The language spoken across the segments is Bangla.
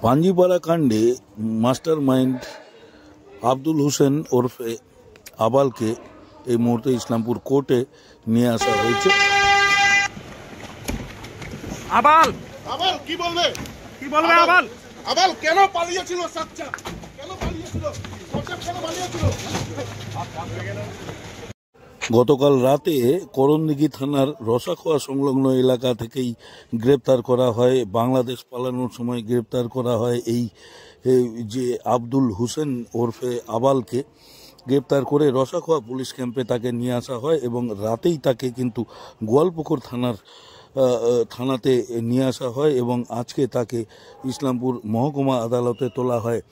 পাঞ্জিপাড়া কাণ্ডে মাস্টার মাইন্ড আব্দুল হোসেন ওরফে আবালকে এই মুহূর্তে ইসলামপুর কোর্টে নিয়ে আসা হয়েছে। আবাল আবাল কি বলবে আবাল আবাল কেন পালিয়েছিল? সাচ্চা কেন পালিয়েছিল? কেন পালিয়েছিল? গতকাল রাতে করণদিঘি থানার রসাখোয়া সংলগ্ন এলাকা থেকেই গ্রেপ্তার করা হয়, বাংলাদেশ পালানোর সময় গ্রেপ্তার করা হয় এই যে আব্দুল হোসেন ওরফে আবালকে। গ্রেপ্তার করে রসাখোয়া পুলিশ ক্যাম্পে তাকে নিয়ে আসা হয় এবং রাতেই তাকে কিন্তু গোয়ালপুকুর থানাতে নিয়ে আসা হয় এবং আজকে তাকে ইসলামপুর মহকুমা আদালতে তোলা হয়।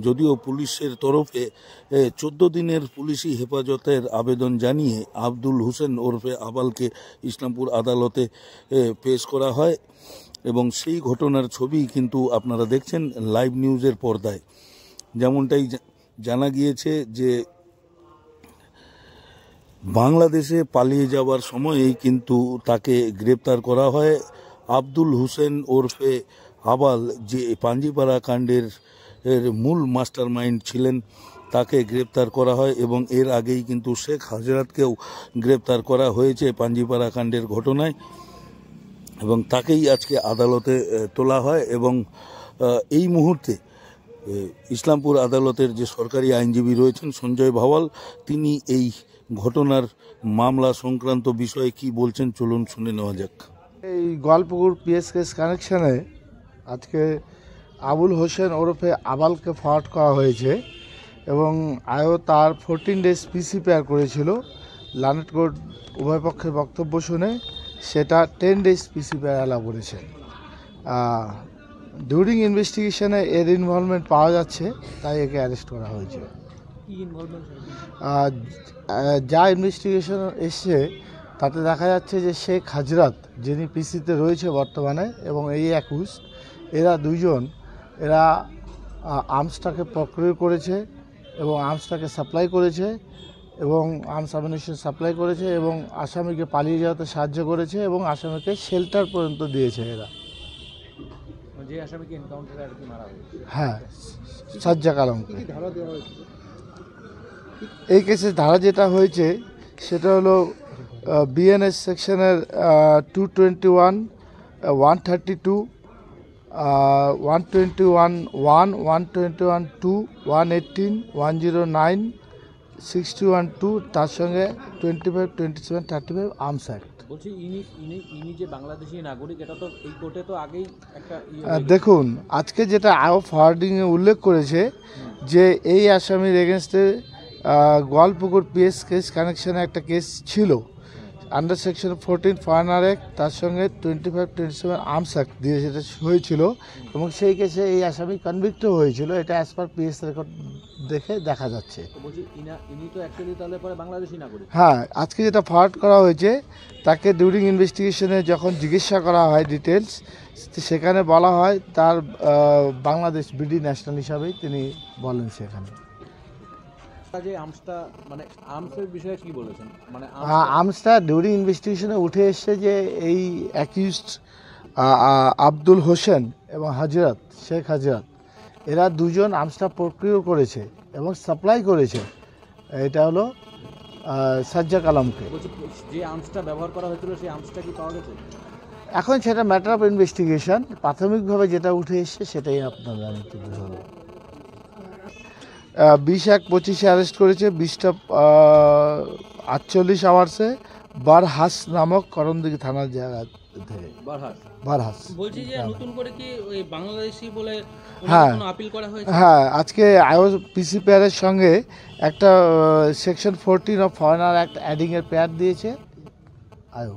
যদিও পুলিশের তরফে 14 দিনের পুলিশি হেফাজতের আবেদন জানিয়ে আব্দুল হোসেন ওরফে আবালকে ইসলামপুর আদালতে পেশ করা হয় এবং সেই ঘটনার ছবি কিন্তু আপনারা দেখছেন লাইভ নিউজের পর্দায়। যেমনটাই জানা গিয়েছে যে বাংলাদেশে পালিয়ে যাওয়ার সময়েই কিন্তু তাকে গ্রেপ্তার করা হয়। আব্দুল হোসেন ওরফে আবাল যে পাঞ্জিপাড়া কাণ্ডের মূল মাস্টার মাইন্ড ছিলেন তাকে গ্রেপ্তার করা হয় এবং এর আগেই কিন্তু শেখ হাজরাতকেও গ্রেপ্তার করা হয়েছে পাঞ্জিপাড়া কাণ্ডের ঘটনায় এবং তাকেই আজকে আদালতে তোলা হয় এবং এই মুহূর্তে ইসলামপুর আদালতের যে সরকারি আইনজীবী রয়েছেন সঞ্জয় ভাওয়াল, তিনি এই ঘটনার মামলা সংক্রান্ত বিষয়ে কি বলছেন চলুন শুনে নেওয়া যাক। এই গোয়ালপুকুর পিএস কেস কানেকশানে আজকে আবুল হোসেন ওরফে আবালকে ফরওয়ার্ড করা হয়েছে এবং আয়ও তার 14 ডেজ পিসি পেয়ার করেছিল। লানেট কোর্ট উভয় পক্ষের বক্তব্য শুনে সেটা 10 ডেজ পিসি পেয়ার অ্যালাউ করেছে। ডিউরিং ইনভেস্টিগেশনে এর ইনভলভমেন্ট পাওয়া যাচ্ছে, তাই একে অ্যারেস্ট করা হয়েছে। যা ইনভেস্টিগেশন এসছে তাতে দেখা যাচ্ছে যে শেখ হাজরাত যিনি পিসিতে রয়েছে বর্তমানে এবং এই অ্যাকুজ, এরা দুইজন আর্মসটাকে প্রক্রিয়া করেছে এবং আর্মসটাকে সাপ্লাই করেছে এবং আর্মস অ্যামিউনিশন সাপ্লাই করেছে এবং আসামিকে পালিয়ে যাওয়াতে সাহায্য করেছে এবং আসামিকে শেল্টার পর্যন্ত দিয়েছে এরা। যে আসামিকে এনকাউন্টারে আর কি মারা হয়েছে, হ্যাঁ, সাজ্জাক আলমকে। এই কেসে ধারা যেটা হয়েছে সেটা হলো বিএনএস সেকশনের 221, 132, 121(1), 121(2), 118, 109, 61(2), তার সঙ্গে 25, 27, 35 আর্মস অ্যাক্ট। বলছি ইনি যে বাংলাদেশি নাগরিক, এটা তো এই কোর্টে তো আগেই একটা দেখুন, আজকে যেটা আয়ো ফরওয়ার্ডিংয়ে উল্লেখ করেছে যে এই আসামির এগেনস্টে গোয়ালপুকুর পিএস কেস কানেকশানে একটা কেস ছিল আন্ডার সেকশন 14 ফরেনার অ্যাক্ট, তার সঙ্গে 25, 27 আর্মস অ্যাক্ট দিয়ে সেটা হয়েছিল এবং সেই কেসে এই আসামি কনভিক্ট হয়েছিল। এটা অ্যাজ পার পিএস রেকর্ড দেখে দেখা যাচ্ছে। ইনি তো অ্যাকচুয়ালি তাহলে পরে বাংলাদেশি নাগরিক। হ্যাঁ, আজকে যেটা ফরওয়ার্ড করা হয়েছে তাকে ডিউরিং ইনভেস্টিগেশনে যখন জিজ্ঞাসা করা হয় ডিটেলস, সেখানে বলা হয় তার বাংলাদেশ বিডি ন্যাশনাল হিসাবেই তিনি বলেন সেখানে। যে আর্মসটা মানে আর্মসের বিষয়ে কি বলেছেন? মানে আর্মসটা ডিউরিং ইনভেস্টিগেশনে উঠে এসছে যে এই অ্যাকিউজড আব্দুল হোসেন এবং হাজরাত, শেখ হাজরাত, এরা দুজন আর্মসটা প্রক্রিয়া করেছে এবং সাপ্লাই করেছে। এটা হলো সাজ্জাক আলমকে। যে আর্মসটা ব্যবহার করা হয়েছিল সেই আর্মসটা কি পাওয়া গেছে? এখন সেটা ম্যাটার অফ ইনভেস্টিগেশন। প্রাথমিকভাবে যেটা উঠে এসছে সেটাই আপনার জানতে হবে। 20/1/25 অ্যারেস্ট করেছে, 20টা 48 আওয়ার্সে বারহাস নামক করণদিঘি থানার জায়গা থেকে। বারহাস বলছি যে নতুন করে কি ওই বাংলাদেশি বলে কোনো আপিল করা হয়েছে? হ্যাঁ, আজকে আইও পিসি পেয়ারের সঙ্গে একটা সেকশন 14 অফ ফরেনার অ্যাক্ট অ্যাডিংয়ের পেয়ার দিয়েছে আইও।